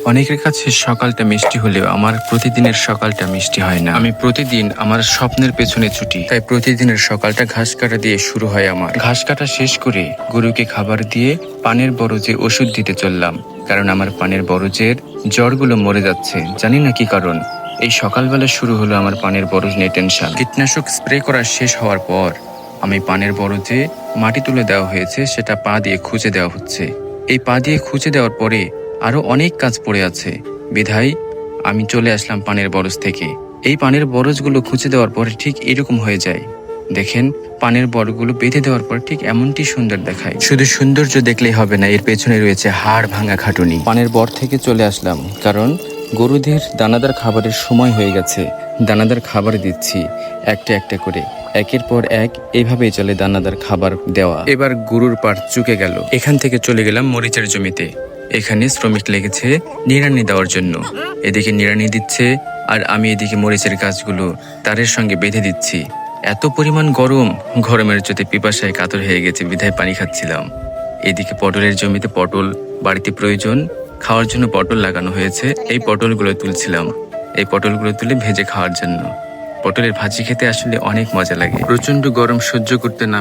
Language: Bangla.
অনেকের কাছে সকালটা মিষ্টি হলেও আমার প্রতিদিনের সকালটা মিষ্টি হয় না। আমি প্রতিদিন আমার স্বপ্নের পেছনে ছুটি, তাই প্রতিদিনের সকালটা ঘাস কাটা দিয়ে শুরু হয় আমার। ঘাস কাটা শেষ করে গরুকে খাবার দিয়ে পানের বরজে ওষুধ দিতে চললাম, কারণ আমার পানের বরজের জ্বরগুলো মরে যাচ্ছে, জানি না কি কারণ। এই সকালবেলা শুরু হলো আমার পানের বরজ নিয়ে টেনশন। কীটনাশক স্প্রে করা শেষ হওয়ার পর আমি পানের বরজে মাটি তুলে দেওয়া হয়েছে, সেটা পা দিয়ে খুঁজে দেওয়া হচ্ছে। এই পা দিয়ে খুঁজে দেওয়ার পরে আরো অনেক কাজ পড়ে আছে, বিধায় আমি চলে আসলাম পানের বরজ থেকে। এই পানের বরজগুলো খুঁজে দেওয়ার পরে ঠিক এরকম হয়ে যায়। দেখেন, পানের বরগুলো বেঁধে দেওয়ার পর ঠিক এমনটি সুন্দর দেখায়। শুধু সৌন্দর্য দেখলেই হবে না, এর পেছনে রয়েছে হাড় ভাঙা খাটুনি। পানের বর থেকে চলে আসলাম, কারণ গরুদের দানাদার খাবারের সময় হয়ে গেছে। দানাদার খাবার দিচ্ছি একটা একটা করে, একের পর এক এভাবেই চলে দানাদার খাবার দেওয়া। এবার গরুর পাড় চুকে গেল। এখান থেকে চলে গেলাম মরিচের জমিতে। এখানে শ্রমিক লেগেছে নিড়ানি দেওয়ার জন্য। এদিকে নিড়ানি দিচ্ছে আর আমি এদিকে মরিচের গাছগুলো তারের সঙ্গে বেঁধে দিচ্ছি। এত পরিমাণ গরম, গরমের চোটে পিপাসায় কাতর হয়ে গেছে, বিধায় পানি খাচ্ছিলাম। এদিকে পটলের জমিতে পটল বাড়িতে প্রয়োজন, খাওয়ার জন্য পটল লাগানো হয়েছে। এই পটলগুলো তুলছিলাম, এই পটলগুলো তুলে ভেজে খাওয়ার জন্য। পটলের ভাজি খেতে আসলে অনেক মজা লাগে। প্রচন্ড গরম সহ্য করতে না